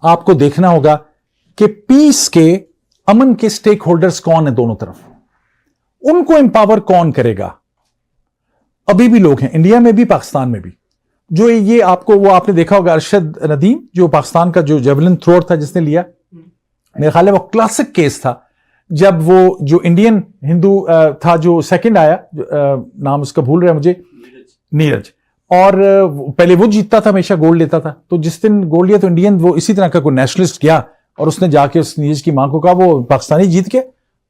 آپ کو دیکھنا ہوگا کہ پیس کے امن کے سٹیک ہولڈرز کون ہیں دونوں طرف, ان کو امپاور کون کرے گا. ابھی بھی لوگ ہیں انڈیا میں بھی پاکستان میں بھی جو یہ آپ کو, وہ آپ نے دیکھا ہوگا ارشد ندیم جو پاکستان کا جو جیولن تھرور تھا جس نے لیا, میرے خیال ہے وہ کلاسک کیس تھا جب وہ جو انڈین ہندو تھا جو سیکنڈ آیا, نام اس کا بھول رہا ہے مجھے, نیرج, اور پہلے وہ جیتتا تھا ہمیشہ, گولڈ لیتا تھا. تو جس دن گولڈ لیا تو انڈین وہ اسی طرح کا کوئی نیشنلسٹ گیا اور اس نے جا کے اس نیرج کی ماں کو کہا وہ پاکستانی جیت کے,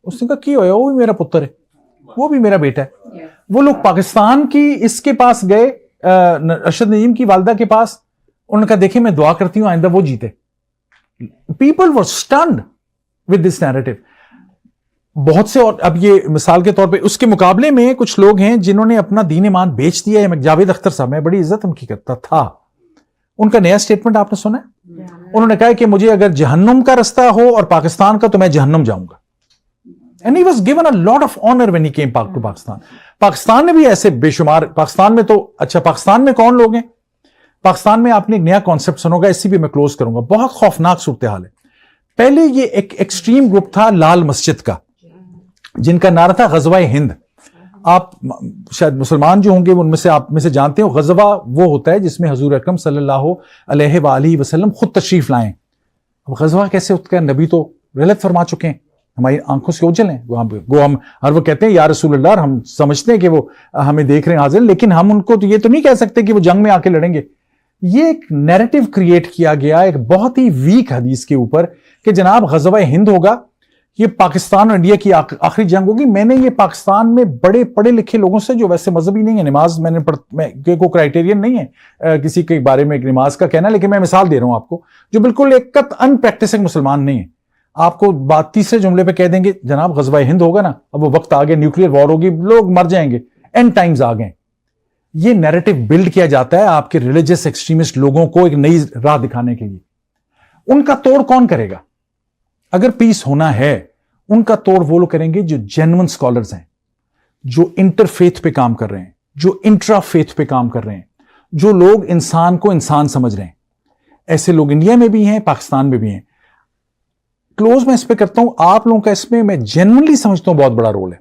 اس نے کہا کی ہویا, وہ بھی میرا پتر ہے, وہ بھی میرا بیٹا ہے. وہ لوگ پاکستان کی اس کے پاس گئے, ارشد ندیم کی والدہ کے پاس, انہوں نے کہا دیکھیں میں دعا کرتی ہوں آئندہ وہ جیتے. People were stunned with this narrative. بہت سے, اور اب یہ مثال کے طور پہ اس کے مقابلے میں کچھ لوگ ہیں جنہوں نے اپنا دین ایمان بیچ دیا ہے. جاوید اختر صاحب, میں بڑی عزت ان کی کرتا تھا, ان کا نیا سٹیٹمنٹ آپ نے سنا ہے, انہوں نے کہا کہ مجھے اگر جہنم کا رستہ ہو اور پاکستان کا تو میں جہنم جاؤں گا. And he was given a lot of honor when he came back to Pakistan. Pakistan میں بھی ایسے بے شمار, پاکستان میں تو اچھا, پاکستان میں کون لوگ ہیں, پاکستان میں آپ نے ایک نیا کانسیپٹ سنو گا, اسی بھی میں کلوز کروں گا, بہت خوفناک صورتحال ہے. پہلے یہ ایک ایکسٹریم گروپ تھا لال مسجد کا جن کا نعرہ تھا غزوہ ہند. آپ شاید مسلمان جو ہوں گے ان میں سے, آپ میں سے جانتے ہو, غزوہ وہ ہوتا ہے جس میں حضور اکرم صلی اللہ علیہ وآلہ وسلم خود تشریف لائیں. اب غزوہ کیسے ہوتا ہے, نبی تو رحلت فرما چکے ہیں, ہماری آنکھوں سے اوجھل ہیں, وہ ہم ہر وہ کہتے ہیں یا رسول اللہ, ہم سمجھتے ہیں کہ وہ ہمیں دیکھ رہے ہیں حاضر, لیکن ہم ان کو تو یہ تو نہیں کہہ سکتے کہ وہ جنگ میں آ کے لڑیں گے. یہ ایک نیریٹو کریٹ کیا گیا ایک بہت ہی ویک حدیث کے اوپر کہ جناب غزوہ ہند ہوگا, یہ پاکستان اور انڈیا کی آخری جنگ ہوگی. میں نے یہ پاکستان میں بڑے پڑھے لکھے لوگوں سے جو ویسے مذہبی نہیں ہے, نماز میں نے کوئی کرائٹیرین نہیں ہے کسی کے بارے میں نماز کا کہنا, لیکن میں مثال دے رہا ہوں آپ کو, جو بالکل ایک قطعاً پریکٹسنگ مسلمان نہیں ہے, آپ کو بات تیسرے جملے پہ کہہ دیں گے جناب غزوہ ہند ہوگا نا, اب وہ وقت آ گیا, نیوکلیئر وار ہوگی, لوگ مر جائیں گے, اینڈ ٹائمز آ گئے. یہ نیریٹو بلڈ کیا جاتا ہے آپ کے ریلیجس ایکسٹریمسٹ لوگوں کو ایک نئی راہ دکھانے کے لیے. ان کا توڑ کون کرے گا؟ اگر پیس ہونا ہے ان کا توڑ وہ لوگ کریں گے جو جینون سکالرز ہیں, جو انٹر فیتھ پہ کام کر رہے ہیں, جو انٹرا فیتھ پہ کام کر رہے ہیں, جو لوگ انسان کو انسان سمجھ رہے ہیں. ایسے لوگ انڈیا میں بھی ہیں, پاکستان میں بھی ہیں. کلوز میں اس پہ کرتا ہوں, آپ لوگوں کا اس میں جینونلی سمجھتا ہوں بہت بڑا رول ہے.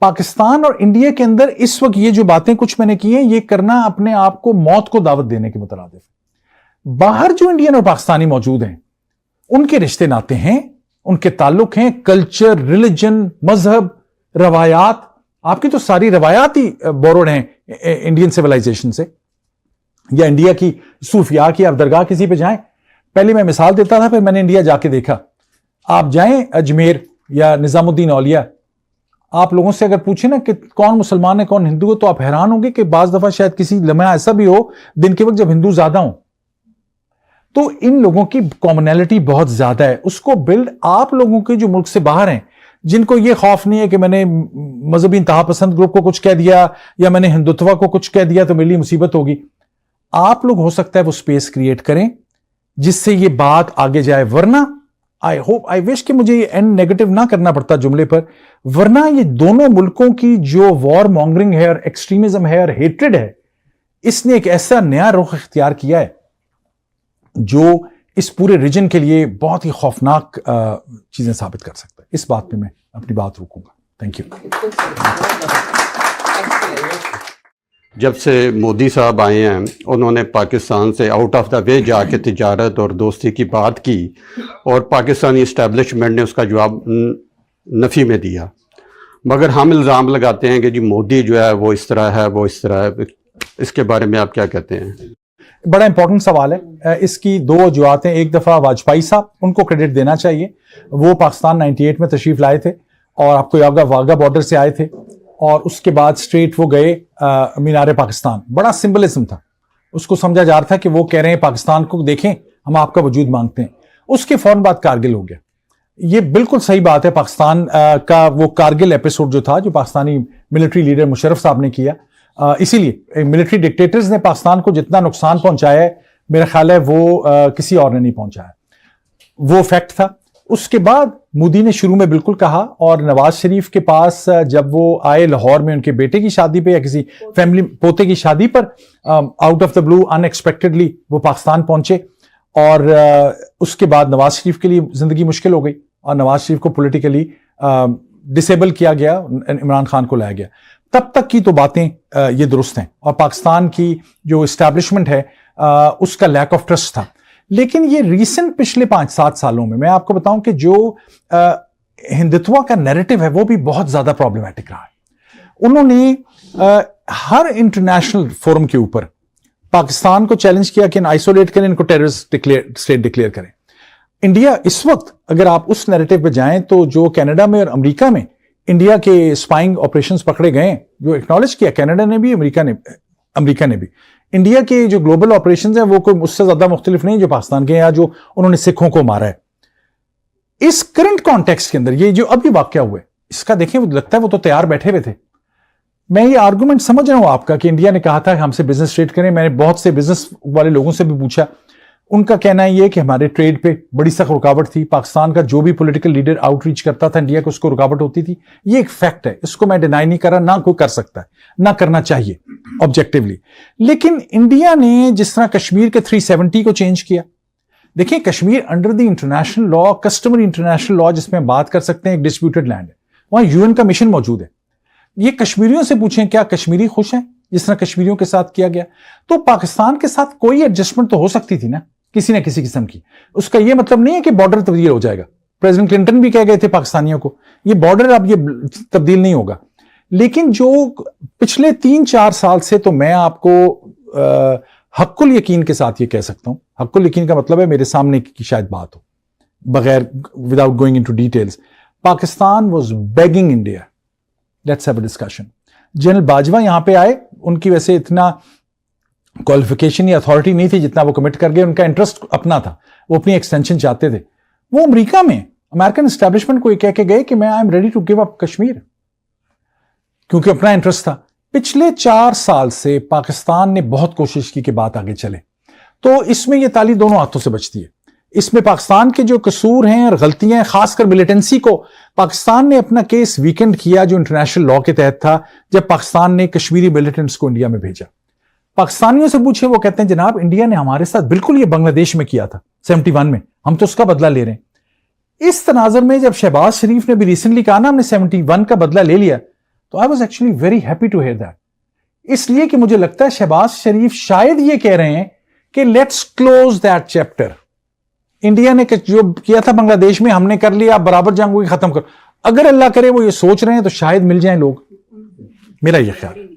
پاکستان اور انڈیا کے اندر اس وقت یہ جو باتیں کچھ میں نے کی ہیں, یہ کرنا اپنے آپ کو موت کو دعوت دینے کے مترادف ہے. باہر جو انڈین اور پاکستانی موجود ہیں ان کے رشتے ناتے ہیں, ان کے تعلق ہیں, کلچر, ریلیجن, مذہب, روایات. آپ کی تو ساری روایات ہی بوروڈ ہیں انڈین سیولائزیشن سے, یا انڈیا کی صوفیاء کی. آپ درگاہ کسی پہ جائیں, پہلے میں مثال دیتا تھا, پھر میں نے انڈیا جا کے دیکھا. آپ جائیں اجمیر یا نظام الدین اولیاء, آپ لوگوں سے اگر پوچھیں نا کہ کون مسلمان ہے کون ہندو ہے, تو آپ حیران ہوں گے کہ بعض دفعہ شاید کسی لمحہ ایسا بھی ہو دن کے وقت جب ہندو زیادہ ہوں. تو ان لوگوں کی کامنالٹی بہت زیادہ ہے. اس کو بلڈ آپ لوگوں کے جو ملک سے باہر ہیں, جن کو یہ خوف نہیں ہے کہ میں نے مذہبی انتہا پسند گروپ کو کچھ کہہ دیا یا میں نے ہندوتوا کو کچھ کہہ دیا تو میرے لیے مصیبت ہوگی. آپ لوگ ہو سکتا ہے وہ سپیس کریٹ کریں جس سے یہ بات آگے جائے. ورنہ آئی وش کہ مجھے یہ اینڈ نیگیٹو نہ کرنا پڑتا جملے پر, ورنہ یہ دونوں ملکوں کی جو وار مانگرنگ ہے اور ایکسٹریمزم ہے اور ہیٹریڈ ہے, اس نے ایک ایسا نیا رخ اختیار کیا ہے جو اس پورے ریجن کے لیے بہت ہی خوفناک چیزیں ثابت کر سکتا ہے. اس بات پہ میں اپنی بات روکوں گا. Thank you. جب سے مودی صاحب آئے ہیں انہوں نے پاکستان سے آؤٹ آف دا وے جا کے تجارت اور دوستی کی بات کی, اور پاکستانی اسٹیبلشمنٹ نے اس کا جواب نفی میں دیا. مگر ہم الزام لگاتے ہیں کہ جی مودی جو ہے وہ اس طرح ہے, وہ اس طرح ہے. اس کے بارے میں آپ کیا کہتے ہیں؟ بڑا امپورٹنٹ سوال ہے. اس کی دو وجوہات ہیں. ایک دفعہ واجپئی صاحب, ان کو کریڈٹ دینا چاہیے, وہ پاکستان 98 میں تشریف لائے تھے اور آپ کو واگا بارڈر سے آئے تھے, اور اس کے بعد اسٹریٹ وہ گئے مینار پاکستان. بڑا سمبلزم تھا, اس کو سمجھا جا رہا تھا کہ وہ کہہ رہے ہیں پاکستان کو دیکھیں ہم آپ کا وجود مانگتے ہیں. اس کے فوراً بعد کارگل ہو گیا. یہ بالکل صحیح بات ہے. پاکستان کا وہ کارگل ایپیسوڈ جو تھا جو پاکستانی ملٹری لیڈر مشرف صاحب نے کیا, اسی لیے ملٹری ڈکٹیٹرز نے پاکستان کو جتنا نقصان پہنچایا ہے میرا خیال ہے وہ کسی اور نے نہیں پہنچایا. وہ فیکٹ تھا. اس کے بعد مودی نے شروع میں بالکل کہا, اور نواز شریف کے پاس جب وہ آئے لاہور میں ان کے بیٹے کی شادی پہ یا کسی فیملی پوتے کی شادی پر, آؤٹ آف دا بلو ان ایکسپیکٹڈلی وہ پاکستان پہنچے, اور اس کے بعد نواز شریف کے لیے زندگی مشکل ہو گئی اور نواز شریف کو پولیٹیکلی ڈسیبل کیا گیا, عمران خان کو لایا گیا. تب تک کی تو باتیں یہ درست ہیں, اور پاکستان کی جو اسٹیبلشمنٹ ہے اس کا لیک آف ٹرسٹ تھا. لیکن یہ ریسنٹ پچھلے 5-7 سالوں میں آپ کو بتاؤں کہ جو ہندتوا کا نیریٹو ہے وہ بھی بہت زیادہ پرابلمیٹک رہا ہے. انہوں نے ہر انٹرنیشنل فورم کے اوپر پاکستان کو چیلنج کیا کہ ان آئسولیٹ کریں, ان کو ٹیررسٹ اسٹیٹ ڈکلیئر کریں. انڈیا اس وقت اگر آپ اس نیریٹو پہ جائیں تو جو کینیڈا میں اور امریکہ میں انڈیا کے اسپائنگ آپریشنز پکڑے گئے, جو ایکنالج کیا کینیڈا نے بھی, امریکہ نے بھی, انڈیا کے جو گلوبل آپریشنز ہیں وہ کوئی اس سے زیادہ مختلف نہیں جو پاکستان کے, یا جو انہوں نے سکھوں کو مارا ہے. اس کرنٹ کانٹیکسٹ کے اندر یہ جو ابھی واقعہ ہوا ہے اس کا دیکھیں, لگتا ہے وہ تو تیار بیٹھے ہوئے تھے. میں یہ آرگومنٹ سمجھ رہا ہوں آپ کا کہ انڈیا نے کہا تھا کہ ہم سے بزنس ٹریڈ کریں. میں نے بہت سے بزنس والے لوگوں سے بھی پوچھا, ان کا کہنا یہ کہ ہمارے ٹریڈ پہ بڑی سخت رکاوٹ تھی. پاکستان کا جو بھی پولیٹیکل لیڈر آؤٹ ریچ کرتا تھا انڈیا کو, اس کو رکاوٹ ہوتی تھی. یہ ایک فیکٹ ہے, اس کو میں ڈینائی نہیں کر رہا, نہ کوئی کر سکتا ہے, نہ کرنا چاہیے آبجیکٹیولی. لیکن انڈیا نے جس طرح کشمیر کے 370 کو چینج کیا, دیکھیں Kashmir under the international law, customary international law جس میں ہم بات کر سکتے ہیں, ایک ڈسپیوٹڈ لینڈ ہے, وہاں UN کا مشن موجود ہے. یہ کشمیریوں سے پوچھیں کیا کشمیری خوش ہیں جس طرح کشمیریوں کے ساتھ کیا گیا؟ تو پاکستان کے ساتھ کوئی ایڈجسٹمنٹ تو ہو سکتی تھی نا کسی نہ کسی قسم کی. اس کا یہ مطلب نہیں ہے کہ بارڈر تبدیل ہو جائے گا. پریزیڈنٹ کلنٹن بھی کہہ گئے تھے پاکستانیوں کو یہ بارڈر اب یہ تبدیل نہیں ہوگا. لیکن جو پچھلے 3-4 سال سے, تو میں آپ کو حق الیقین کے ساتھ یہ کہہ سکتا ہوں, حق الیقین کا مطلب ہے میرے سامنے کی شاید بات ہو, بغیر without going into details, Pakistan was begging India let's have a discussion. General Bajwa یہاں پہ آئے, ان کی ویسے اتنا کوالیفیکیشن یا اتھارٹی نہیں تھی جتنا وہ کمٹ کر گئے, ان کا انٹرسٹ اپنا تھا, وہ اپنی ایکسٹینشن چاہتے تھے. وہ امریکہ میں امریکن اسٹیبلشمنٹ کو یہ کہہ کے گئے کہ میں I am ready to give up Kashmir, کیونکہ اپنا انٹرسٹ تھا. پچھلے 4 سال سے پاکستان نے بہت کوشش کی کہ بات آگے چلے, تو اس میں یہ تالی دونوں ہاتھوں سے بچتی ہے. اس میں پاکستان کے جو قصور ہیں اور غلطیاں ہیں, خاص کر ملیٹنسی کو, پاکستان نے اپنا کیس ویکنڈ کیا جو انٹرنیشنل لا کے تحت تھا, جب پاکستان نے کشمیری ملیٹنٹس کو انڈیا میں بھیجا. پاکستانیوں سے پوچھے, وہ کہتے ہیں جناب انڈیا نے ہمارے ساتھ بالکل یہ بنگلہ دیش میں کیا تھا 71 میں, ہم تو اس کا بدلہ لے رہے ہیں. اس تناظر میں جب شہباز شریف نے بھی ریسنٹلی کہا نا ہم نے 71 کا بدلہ لے لیا, تو I was actually very happy to hear that. اس لیے کہ مجھے لگتا ہے شہباز شریف شاید یہ کہہ رہے ہیں کہ let's close that chapter. India نے جو کیا تھا بنگلہ دیش میں ہم نے کر لیا, آپ برابر جنگ ہوئی ختم کرو. اگر اللہ کرے وہ یہ سوچ رہے ہیں تو شاید مل جائیں لوگ, میرا یہ خیال.